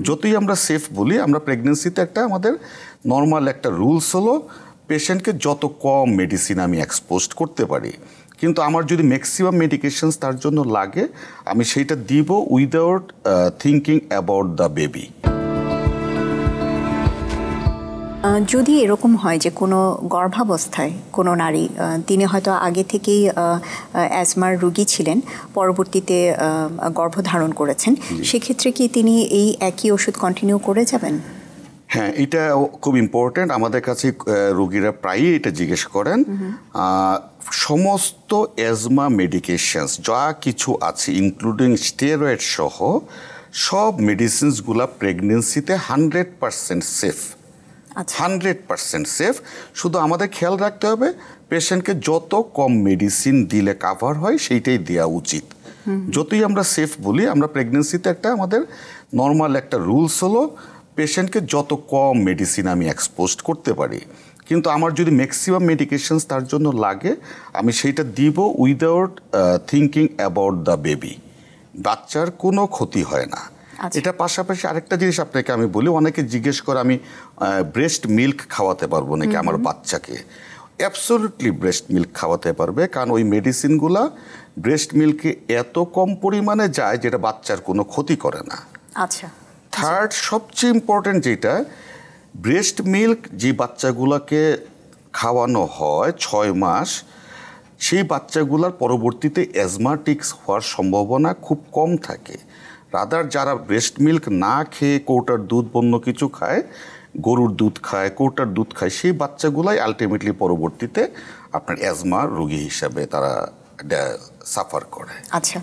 যতই আমরা সেফ বলি, আমরা প্রেগনেন্সিতে একটা আমাদের নর্মাল একটা রুলস হলো পেশেন্টকে যত কম মেডিসিন আমি এক্সপোজড করতে পারি, কিন্তু আমার যদি ম্যাক্সিমাম মেডিকেশনস তার জন্য লাগে আমি সেইটা দিব without thinking about the baby. যদি এরকম হয় যে কোনো গর্ভাবস্থায় কোনো নারী, তিনি হয়তো আগে থেকেই অ্যাজমার রোগী ছিলেন, পরবর্তীতে গর্ভধারণ করেছেন, সেক্ষেত্রে কি তিনি এই একই ওষুধ কন্টিনিউ করে যাবেন? হ্যাঁ, এটা খুব ইম্পর্ট্যান্ট। আমাদের কাছে রোগীরা প্রায়ই এটা জিজ্ঞেস করেন। সমস্ত অ্যাজমা মেডিকেশনস যা কিছু আছে ইনক্লুডিং স্টেরয়েড সহ সব মেডিসিনসগুলা প্রেগনেন্সিতে 100% সেফ। 100% সেফ। শুধু আমাদের খেয়াল রাখতে হবে পেশেন্টকে যত কম মেডিসিন দিলে কাভার হয় সেইটাই দেওয়া উচিত। যতই আমরা সেফ বলি, আমরা প্রেগনেন্সিতে একটা আমাদের নর্মাল একটা রুলস হলো পেশেন্টকে যত কম মেডিসিন আমি এক্সপোজড করতে পারি, কিন্তু আমার যদি ম্যাক্সিমাম মেডিকেশনস তার জন্য লাগে আমি সেইটা দিব without thinking about the baby. বাচ্চার কোনো ক্ষতি হয় না। এটা পাশাপাশি আরেকটা জিনিস আপনাকে আমি বলি, অনেকে জিজ্ঞেস করে আমি ব্রেস্ট মিল্ক খাওয়াতে পারবো নাকি আমার বাচ্চাকে। অ্যাবসলিউটলি ব্রেস্ট মিল্ক খাওয়াতে পারবে, কারণ ওই মেডিসিনগুলা ব্রেস্ট মিল্কে এত কম পরিমাণে যায় যেটা বাচ্চার কোনো ক্ষতি করে না। আচ্ছা, থার্ড সবচেয়ে ইম্পর্টেন্ট যেটা, ব্রেস্ট মিল্ক যে বাচ্চাগুলোকে খাওয়ানো হয় 6 মাস, সেই বাচ্চাগুলোর পরবর্তীতে অ্যাজমাটিক্স হওয়ার সম্ভাবনা খুব কম থাকে। রাদার যারা ব্রেস্ট মিল্ক না খেয়ে কৌটার দুধ অন্য কিছু খায়, গরুর দুধ খায়, কৌটার দুধ খায়, সেই বাচ্চাগুলাই আলটিমেটলি পরবর্তীতে আপনার অ্যাজমার রোগী হিসাবে তারা সাফার করে। আচ্ছা,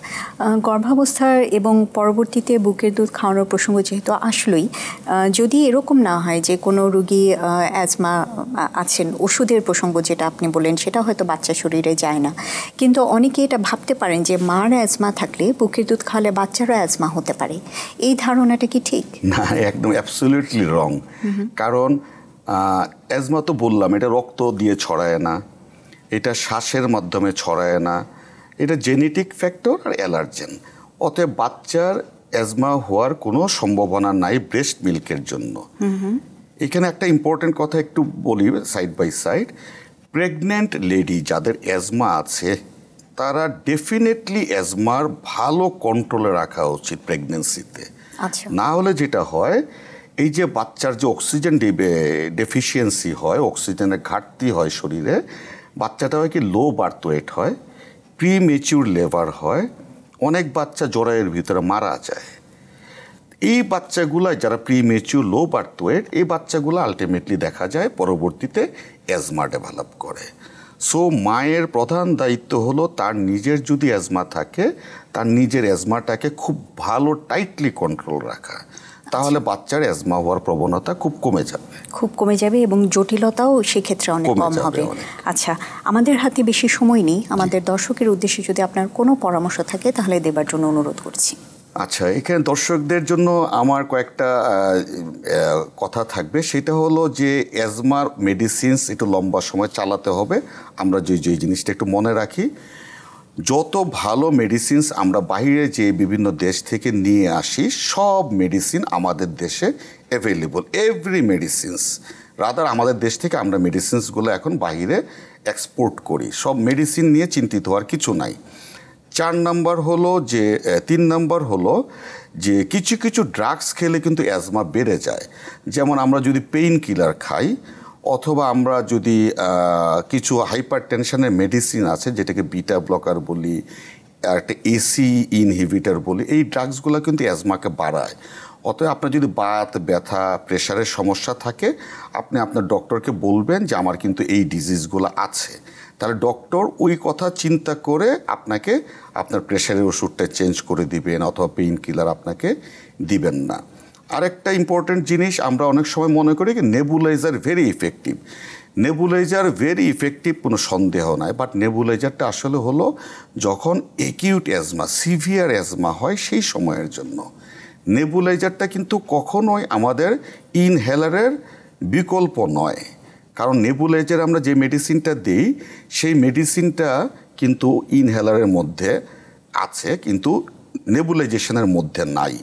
গর্ভাবস্থার এবং পরবর্তীতে বুকের দুধ খাওয়ানোর প্রসঙ্গ যেহেতু আসলেই, যদি এরকম না হয় যে কোনো রোগী অ্যাজমা আছেন, ওষুধের প্রসঙ্গ যেটা আপনি বললেন সেটা হয়তো বাচ্চা শরীরে যায় না, কিন্তু অনেকে এটা ভাবতে পারেন যে মার অ্যাজমা থাকলে বুকের দুধ খাওয়ালে বাচ্চারও অ্যাজমা হতে পারে। এই ধারণাটা কি ঠিক? না, একদম অ্যাবসলিউটলি রং। কারণ অ্যাজমা তো বললাম এটা রক্ত দিয়ে ছড়ায় না, এটা শ্বাসের মাধ্যমে ছড়ায় না, এটা জেনেটিক ফ্যাক্টর আর অ্যালার্জেন। অতএব বাচ্চার অ্যাজমা হওয়ার কোনো সম্ভাবনা নাই ব্রেস্ট মিল্কের জন্য। এখানে একটা ইম্পর্টেন্ট কথা একটু বলি side by side. Pregnant lady যাদের অ্যাজমা আছে তারা ডেফিনেটলি অ্যাজমার ভালো কন্ট্রোলে রাখা উচিত প্রেগনেন্সিতে। না হলে যেটা হয়, এই যে বাচ্চার যে অক্সিজেন ডেফিসিয়েন্সি হয়, অক্সিজেনের ঘাটতি হয় শরীরে, বাচ্চাটা হয় কি লো বার্থ ওয়েট হয়, প্রিমেচিউর লেবার হয়, অনেক বাচ্চা জরায়ের ভিতরে মারা যায়। এই বাচ্চাগুলো যারা প্রিমেচিউর লো বার্থ ওয়েট, এই বাচ্চাগুলো আলটিমেটলি দেখা যায় পরবর্তীতে অ্যাজমা ডেভেলপ করে। সো মায়ের প্রধান দায়িত্ব হলো তার নিজের যদি অ্যাজমা থাকে তার নিজের অ্যাজমাটাকে খুব ভালো টাইটলি কন্ট্রোল রাখা, তাহলে বাচ্চার অ্যাজমা হওয়ার প্রবণতা খুব কমে যাবে এবং জটিলতাও সেক্ষেত্রে অনেক কম হবে। আচ্ছা, আমাদের হাতে বেশি সময় নেই, আমাদের দর্শকের উদ্দেশ্যে যদি আপনার কোনো পরামর্শ থাকে তাহলে দেবার জন্য অনুরোধ করছি। আচ্ছা, এখানে দর্শকদের জন্য আমার কয়েকটা কথা থাকবে। সেটা হলো যে অ্যাজমার মেডিসিনস একটু লম্বা সময় চালাতে হবে। আমরা যে জিনিসটা একটু মনে রাখি, যত ভালো মেডিসিনস আমরা বাইরে যে বিভিন্ন দেশ থেকে নিয়ে আসি, সব মেডিসিন আমাদের দেশে অ্যাভেলেবল, এভরি মেডিসিনস। রাদার আমাদের দেশ থেকে আমরা মেডিসিনসগুলো এখন বাইরে এক্সপোর্ট করি। সব মেডিসিন নিয়ে চিন্তিত হওয়ার কিছু নাই। 3 নাম্বার হলো যে কিছু কিছু ড্রাগস খেলে কিন্তু অ্যাজমা বেড়ে যায়। যেমন আমরা যদি পেইন কিলার খাই, অথবা আমরা যদি কিছু হাইপার টেনশনের মেডিসিন আছে যেটাকে বিটা ব্লকার বলি, একটা এসি ইনহিবিটার বলি, এই ড্রাগসগুলো কিন্তু অ্যাজমাকে বাড়ায়। অতএব আপনার যদি বাত ব্যথা প্রেশারের সমস্যা থাকে, আপনি আপনার ডক্টরকে বলবেন যে আমার কিন্তু এই ডিজিজগুলো আছে। তাহলে ডক্টর ওই কথা চিন্তা করে আপনাকে আপনার প্রেশারের ওষুধটা চেঞ্জ করে দিবেন, অথবা পেইন কিলার আপনাকে দিবেন না। আরেকটা ইম্পর্টেন্ট জিনিস, আমরা অনেক সময় মনে করি কি nebuliser very effective. Nebuliser very effective, কোনো সন্দেহ নাই। বাট নেবুলাইজারটা আসলে হলো যখন একিউট অ্যাজমা, সিভিয়ার অ্যাজমা হয় সেই সময়ের জন্য। নেবুলাইজারটা কিন্তু কখনোই আমাদের ইনহেলারের বিকল্প নয়। কারণ নেবুলাইজার আমরা যে মেডিসিনটা দিই সেই মেডিসিনটা কিন্তু ইনহেলারের মধ্যে আছে, কিন্তু নেবুলাইজেশনের মধ্যে নাই।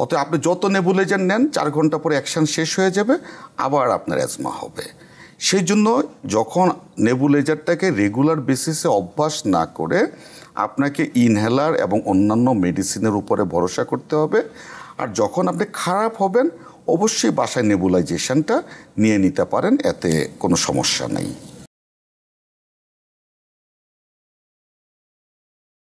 অতএব আপনি যত নেবুলাইজার নেন 4 ঘন্টা পরে অ্যাকশন শেষ হয়ে যাবে, আবার আপনার অ্যাজমা হবে। সেই জন্য যখন নেবুলাইজারটাকে রেগুলার বেসিসে অভ্যাস না করে আপনাকে ইনহেলার এবং অন্যান্য মেডিসিনের উপরে ভরসা করতে হবে। আর যখন আপনি খারাপ হবেন অবশ্যই বাসায় নেবুলাইজেশনটা নিয়ে নিতে পারেন, এতে কোনো সমস্যা নেই।